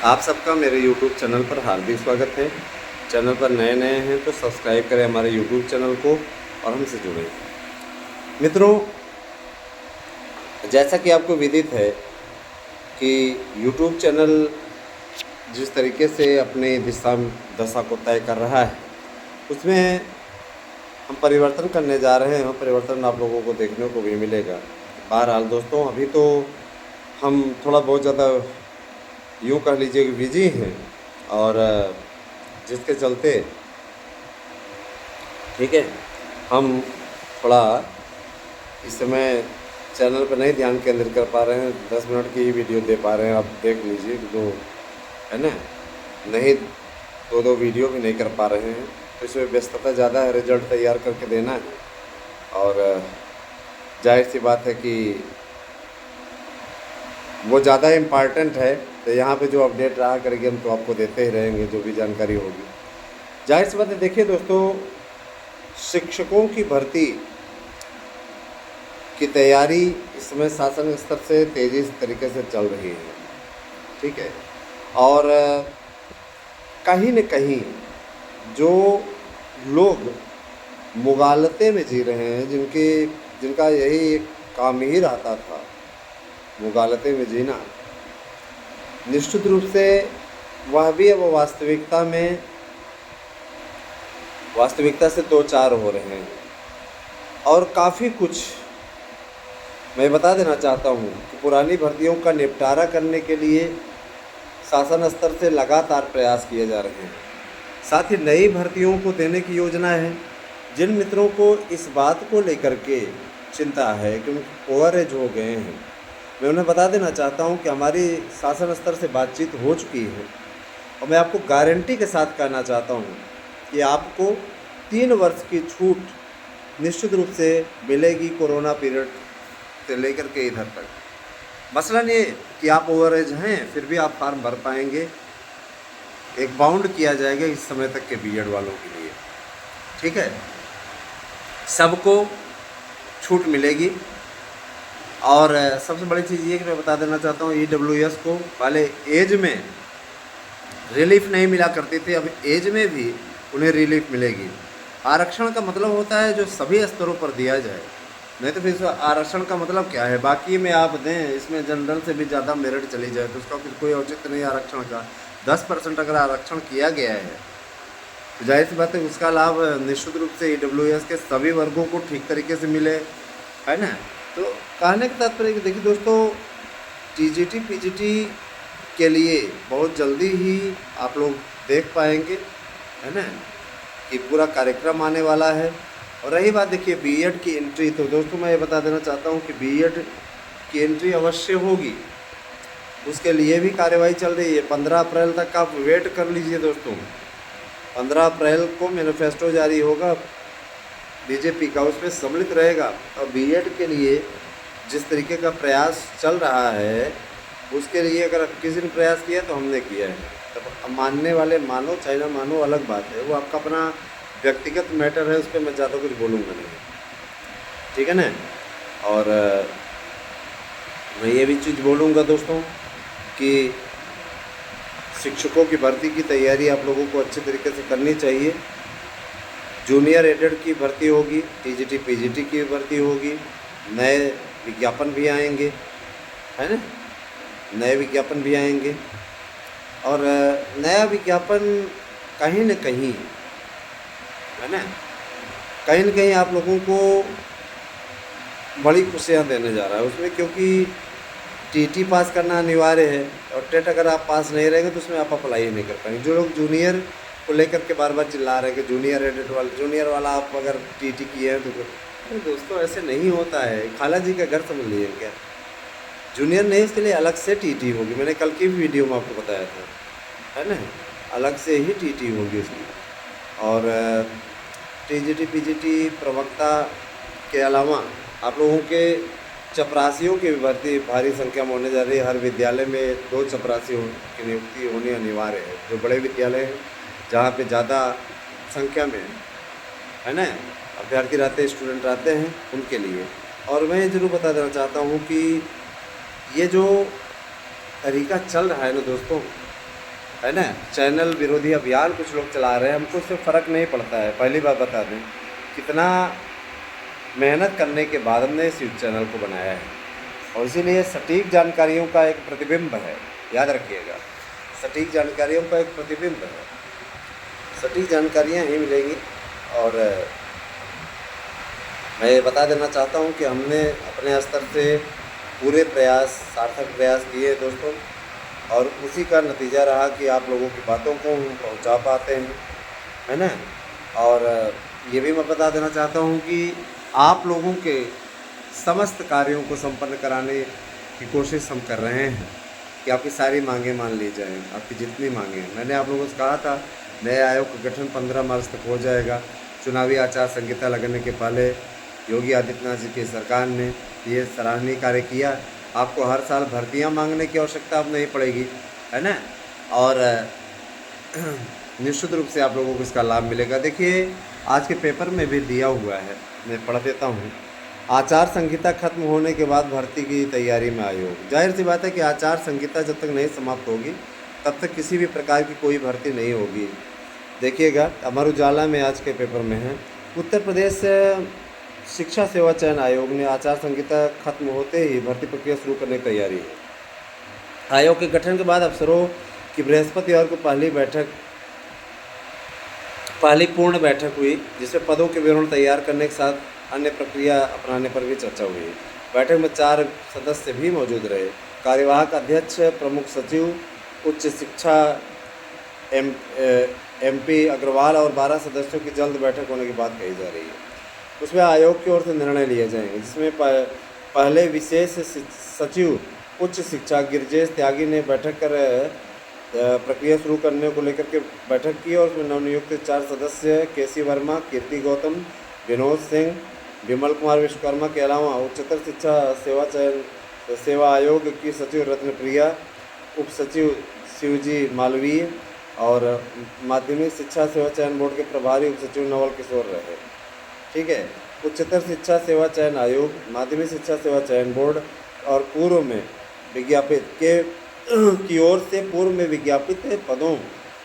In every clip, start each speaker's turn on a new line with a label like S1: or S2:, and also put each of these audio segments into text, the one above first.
S1: आप सबका मेरे YouTube चैनल पर हार्दिक स्वागत है। चैनल पर नए हैं तो सब्सक्राइब करें हमारे YouTube चैनल को और हमसे जुड़ें। मित्रों, जैसा कि आपको विदित है कि YouTube चैनल जिस तरीके से अपनी दशा को तय कर रहा है, उसमें हम परिवर्तन करने जा रहे हैं। परिवर्तन आप लोगों को देखने को भी मिलेगा। बहरहाल दोस्तों, अभी तो हम थोड़ा बहुत ज़्यादा यूँ कह लीजिए कि बिजी हैं, और जिसके चलते ठीक है, हम थोड़ा इस समय चैनल पर नहीं ध्यान केंद्रित कर पा रहे हैं। 10 मिनट की ही वीडियो दे पा रहे हैं। आप देख लीजिए कि जो है ना, नहीं दो वीडियो भी नहीं कर पा रहे हैं, तो इसमें व्यस्तता ज़्यादा है। रिजल्ट तैयार करके देना है, और जाहिर सी बात है कि वो ज़्यादा इम्पॉर्टेंट है। तो यहाँ पे जो अपडेट रहा करेंगे हम तो आपको देते ही रहेंगे, जो भी जानकारी होगी। जाहिर सी बात है। देखिए दोस्तों, शिक्षकों की भर्ती की तैयारी इस समय शासन स्तर से तेज़ी तरीके से चल रही है, ठीक है। और कहीं न कहीं जो लोग मुगालते में जी रहे हैं, जिनका यही एक काम ही रहता था, मुगालते में जीना, निश्चित रूप से वह भी अब वास्तविकता से दो चार हो रहे हैं। और काफ़ी कुछ मैं बता देना चाहता हूँ कि पुरानी भर्तियों का निपटारा करने के लिए शासन स्तर से लगातार प्रयास किए जा रहे हैं। साथ ही नई भर्तियों को देने की योजना है। जिन मित्रों को इस बात को लेकर के चिंता है कि ओवर एज हो गए हैं, मैं उन्हें बता देना चाहता हूं कि हमारी शासन स्तर से बातचीत हो चुकी है, और मैं आपको गारंटी के साथ कहना चाहता हूं कि आपको 3 वर्ष की छूट निश्चित रूप से मिलेगी, कोरोना पीरियड से लेकर के इधर तक। मसलन ये कि आप ओवर एज हैं फिर भी आप फार्म भर पाएंगे। एक बाउंड किया जाएगा इस समय तक के बीएड वालों के लिए, ठीक है। सबको छूट मिलेगी। और सबसे बड़ी चीज़ ये कि मैं बता देना चाहता हूँ, EWS को पहले एज में रिलीफ नहीं मिला करती थी, अब एज में भी उन्हें रिलीफ मिलेगी। आरक्षण का मतलब होता है जो सभी स्तरों पर दिया जाए, नहीं तो फिर आरक्षण का मतलब क्या है? बाकी में आप दें, इसमें जनरल से भी ज़्यादा मेरिट चली जाए तो उसका फिर कोई औचित्य नहीं। आरक्षण का 10% अगर आरक्षण किया गया है तो जाहिर सी बात है उसका लाभ निश्चित रूप से EWS के सभी वर्गों को ठीक तरीके से मिले, है ना। तो कहने का तात्पर्य देखिए दोस्तों, TGT PGT के लिए बहुत जल्दी ही आप लोग देख पाएंगे, है ना, कि पूरा कार्यक्रम आने वाला है। और रही बात देखिए बीएड की एंट्री, तो दोस्तों मैं ये बता देना चाहता हूँ कि बीएड की एंट्री अवश्य होगी। उसके लिए भी कार्यवाही चल रही है। 15 अप्रैल तक आप वेट कर लीजिए दोस्तों। 15 अप्रैल को मैनिफेस्टो जारी होगा बीजेपी का, उसमें सम्मिलित रहेगा। और बीएड के लिए जिस तरीके का प्रयास चल रहा है, उसके लिए अगर किसी ने प्रयास किया तो हमने किया है। तो मानने वाले मानो, चाहे ना मानो, अलग बात है, वो आपका अपना व्यक्तिगत मैटर है, उस पर मैं ज़्यादा कुछ बोलूँगा नहीं, ठीक है ना। और मैं ये भी चीज़ बोलूँगा दोस्तों कि शिक्षकों की भर्ती की तैयारी आप लोगों को अच्छे तरीके से करनी चाहिए। जूनियर एडेड की भर्ती होगी, TGT PGT की भर्ती होगी, नए विज्ञापन भी आएंगे, है ना, नए विज्ञापन भी आएंगे। और नया विज्ञापन कहीं न कहीं, है ना, कहीं न कहीं आप लोगों को बड़ी खुशियाँ देने जा रहा है उसमें, क्योंकि TT पास करना अनिवार्य है, और टेट अगर आप पास नहीं रहेंगे तो उसमें आप अप्लाई नहीं कर पाएंगे। जो लोग जूनियर को लेकर के बार बार चिल्ला रहे हैं कि जूनियर वाला आप अगर TT किए हैं तो दोस्तों ऐसे नहीं होता है। खाला जी का घर समझ लीजिए क्या, जूनियर नहीं, इसके लिए अलग से TT होगी। मैंने कल की वीडियो में आपको बताया था, है ना, अलग से ही TT होगी उसकी। और TGT PGT प्रवक्ता के अलावा आप लोगों के चपरासियों की भर्ती भारी संख्या में होने जा रही है। हर विद्यालय में 2 चपरासी की नियुक्ति होनी अनिवार्य है। जो बड़े विद्यालय हैं जहाँ पे ज़्यादा संख्या में, है ना, अभ्यर्थी रहते हैं, स्टूडेंट रहते हैं, उनके लिए। और मैं ज़रूर बता देना चाहता हूँ कि ये जो तरीका चल रहा है ना दोस्तों, है ना, चैनल विरोधी अभियान कुछ लोग चला रहे हैं, हमको उससे फ़र्क नहीं पड़ता है। पहली बात बता दें, कितना मेहनत करने के बाद हमने इस यूट्यूब चैनल को बनाया है, और इसीलिए सटीक जानकारियों का एक प्रतिबिंब है, याद रखिएगा, सटीक जानकारियों का एक प्रतिबिंब है, सटीक जानकारियाँ ही मिलेंगी। और मैं बता देना चाहता हूँ कि हमने अपने स्तर से पूरे प्रयास, सार्थक प्रयास किए दोस्तों, और उसी का नतीजा रहा कि आप लोगों की बातों को हम पहुँचा पाते हैं, है ना। और ये भी मैं बता देना चाहता हूँ कि आप लोगों के समस्त कार्यों को संपन्न कराने की कोशिश हम कर रहे हैं कि आपकी सारी मांगें मान ली जाएं, आपकी जितनी मांगें हैं। मैंने आप लोगों से कहा था नए आयोग का गठन 15 मार्च तक हो जाएगा। चुनावी आचार संहिता लगने के पहले योगी आदित्यनाथ जी की सरकार ने ये सराहनीय कार्य किया। आपको हर साल भर्तियां मांगने की आवश्यकता अब नहीं पड़ेगी, है ना, और निश्चित रूप से आप लोगों को इसका लाभ मिलेगा। देखिए, आज के पेपर में भी दिया हुआ है, मैं पढ़ देता हूँ। आचार संहिता खत्म होने के बाद भर्ती की तैयारी में आयोग। जाहिर सी बात है कि आचार संहिता जब तक नहीं समाप्त होगी तब तक किसी भी प्रकार की कोई भर्ती नहीं होगी। देखिएगा, अमर उजाला में आज के पेपर में है, उत्तर प्रदेश शिक्षा सेवा चयन आयोग ने आचार संहिता खत्म होते ही भर्ती प्रक्रिया शुरू करने की तैयारी है। आयोग के गठन के बाद अफसरों की बृहस्पतिवार को पहली पूर्ण बैठक हुई, जिसमें पदों के विवरण तैयार करने के साथ अन्य प्रक्रिया अपनाने पर भी चर्चा हुई। बैठक में 4 सदस्य भी मौजूद रहे। कार्यवाहक अध्यक्ष, प्रमुख सचिव, उच्च शिक्षा MP अग्रवाल और 12 सदस्यों की जल्द बैठक होने की बात कही जा रही है। उसमें आयोग की ओर से निर्णय लिए जाएंगे, जिसमें पहले विशेष सचिव उच्च शिक्षा गिरिजेश त्यागी ने बैठक कर प्रक्रिया शुरू करने को लेकर के बैठक की, और उसमें नवनियुक्त 4 सदस्य केसी वर्मा, कीर्ति गौतम, विनोद सिंह, विमल कुमार विश्वकर्मा के अलावा उच्चतर शिक्षा सेवा आयोग की सचिव रत्नप्रिया, उप सचिव शिवजी मालवीय और माध्यमिक शिक्षा सेवा चयन बोर्ड के प्रभारी उप सचिव नवल किशोर रहे। ठीक है, उच्चतर शिक्षा सेवा चयन आयोग, माध्यमिक शिक्षा सेवा चयन बोर्ड और पूर्व में विज्ञापित की ओर से पूर्व में विज्ञापित पदों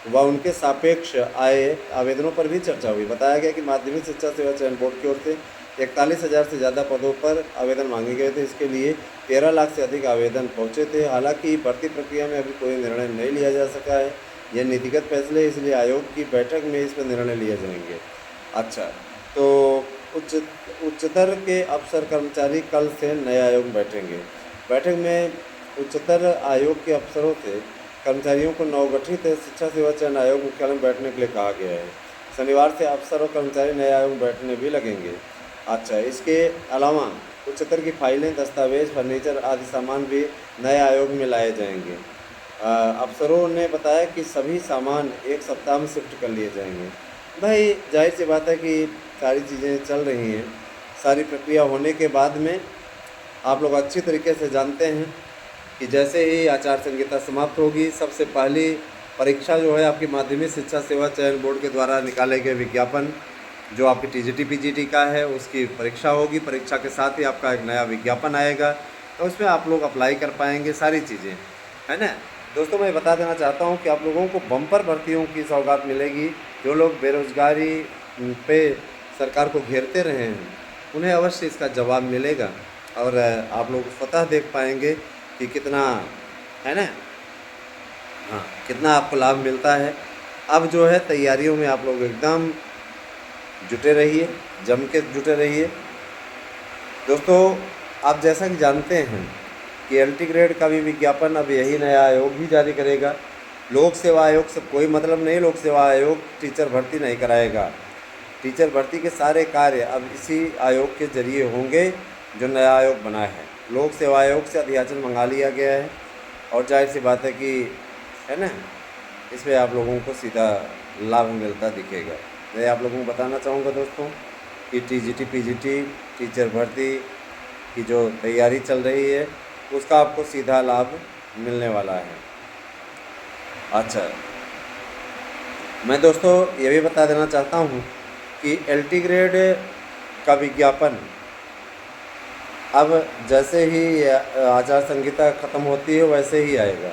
S1: व उनके सापेक्ष आए आवेदनों पर भी चर्चा हुई। बताया गया कि माध्यमिक शिक्षा सेवा चयन बोर्ड की ओर से 41,000 से ज़्यादा पदों पर आवेदन मांगे गए थे। इसके लिए 13 लाख से अधिक आवेदन पहुंचे थे। हालांकि भर्ती प्रक्रिया में अभी कोई निर्णय नहीं लिया जा सका है, यह नीतिगत फैसले, इसलिए आयोग की बैठक में इस पर निर्णय लिए जाएंगे। अच्छा, तो उच्चतर के अफसर कर्मचारी कल से नए आयोग बैठेंगे। बैठक में उच्चतर आयोग के अफसरों से कर्मचारियों को नवगठित शिक्षा सेवा चयन आयोग मुख्यालय में बैठने के लिए कहा गया है। शनिवार से अफसर और कर्मचारी नए आयोग में बैठने भी लगेंगे। अच्छा, इसके अलावा उच्चतर की फाइलें, दस्तावेज, फर्नीचर आदि सामान भी नए आयोग में लाए जाएंगे। अफसरों ने बताया कि सभी सामान 1 सप्ताह में शिफ्ट कर लिए जाएंगे। भाई, जाहिर सी बात है कि सारी चीज़ें चल रही हैं, सारी प्रक्रिया होने के बाद में आप लोग अच्छी तरीके से जानते हैं कि जैसे ही आचार संहिता समाप्त होगी, सबसे पहली परीक्षा जो है आपकी माध्यमिक शिक्षा सेवा चयन बोर्ड के द्वारा निकाले गए विज्ञापन, जो आपकी TGT PGT का है, उसकी परीक्षा होगी। परीक्षा के साथ ही आपका एक नया विज्ञापन आएगा, तो उसमें आप लोग अप्लाई कर पाएंगे, सारी चीज़ें, है ना। दोस्तों, मैं बता देना चाहता हूँ कि आप लोगों को बम्पर भर्तियों की सौगात मिलेगी। जो लोग बेरोजगारी पे सरकार को घेरते रहे हैं, उन्हें अवश्य इसका जवाब मिलेगा, और आप लोग स्वतः देख पाएंगे कि कितना, है ना, हाँ, कितना आपको लाभ मिलता है। अब जो है तैयारियों में आप लोग एकदम जुटे रहिए, जम के जुटे रहिए। दोस्तों, आप जैसा कि जानते हैं कि LT ग्रेड का भी विज्ञापन अब यही नया आयोग ही जारी करेगा। लोक सेवा आयोग से कोई मतलब नहीं, लोक सेवा आयोग टीचर भर्ती नहीं कराएगा। टीचर भर्ती के सारे कार्य अब इसी आयोग के जरिए होंगे जो नया आयोग बना है। लोक सेवा आयोग से अध्याचन मंगा लिया गया है, और जाहिर सी बात है कि, है ना, इसमें आप लोगों को सीधा लाभ मिलता दिखेगा। मैं आप लोगों को बताना चाहूँगा दोस्तों कि TGT PGT टीचर भर्ती की जो तैयारी चल रही है, उसका आपको सीधा लाभ मिलने वाला है। अच्छा, मैं दोस्तों ये भी बता देना चाहता हूँ कि LT ग्रेड का विज्ञापन अब जैसे ही आचार संहिता ख़त्म होती है वैसे ही आएगा।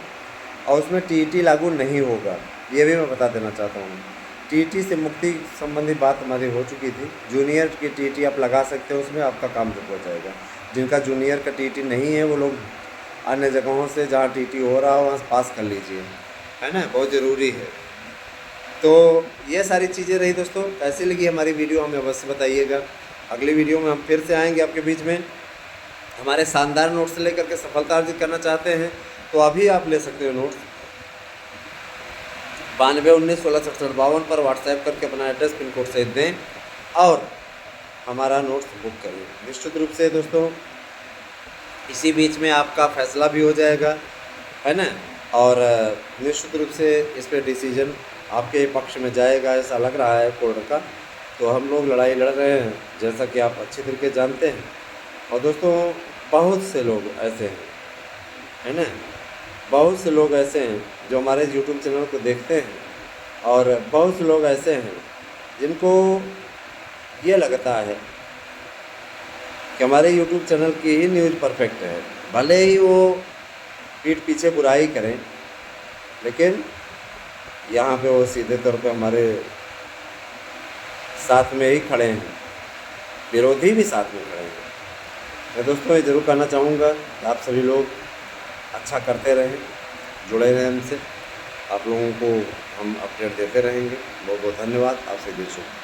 S1: और उसमें टीईटी लागू नहीं होगा, ये भी मैं बता देना चाहता हूँ। टीईटी से मुक्ति संबंधी बात हमारी हो चुकी थी। जूनियर की टीईटी आप लगा सकते हो, उसमें आपका काम रुक हो जाएगा। जिनका जूनियर का टीईटी नहीं है वो लोग अन्य जगहों से जहाँ टीईटी हो रहा हो वहाँ से पास कर लीजिए, है ना, बहुत ज़रूरी है। तो ये सारी चीज़ें रही दोस्तों। कैसी लगी हमारी वीडियो हमें अवश्य बताइएगा। अगली वीडियो में हम फिर से आएंगे आपके बीच में। हमारे शानदार नोट्स लेकर के सफलता अर्जित करना चाहते हैं तो अभी आप ले सकते हो नोट्स 9219166752 पर व्हाट्सएप करके अपना एड्रेस पिन कोड सहित दें और हमारा नोट्स बुक करें। निश्चित रूप से दोस्तों इसी बीच में आपका फैसला भी हो जाएगा, है ना, और निश्चित रूप से इस पर डिसीजन आपके पक्ष में जाएगा, ऐसा लग रहा है कोर्ट का। तो हम लोग लड़ाई लड़ रहे हैं जैसा कि आप अच्छी तरीके जानते हैं। और दोस्तों बहुत से लोग ऐसे हैं, है ना, बहुत से लोग ऐसे हैं जो हमारे यूट्यूब चैनल को देखते हैं और बहुत से लोग ऐसे हैं जिनको ये लगता है कि हमारे यूट्यूब चैनल की ही न्यूज़ परफेक्ट है। भले ही वो पीठ पीछे बुराई करें, लेकिन यहाँ पे वो सीधे तौर पे हमारे साथ में ही खड़े हैं, विरोधी भी साथ में खड़े हैं। मैं दोस्तों ये ज़रूर कहना चाहूँगा कि आप सभी लोग अच्छा करते रहें, जुड़े रहें हमसे। आप लोगों को हम अपडेट देते रहेंगे। बहुत बहुत धन्यवाद। आपसे दिल शुभ।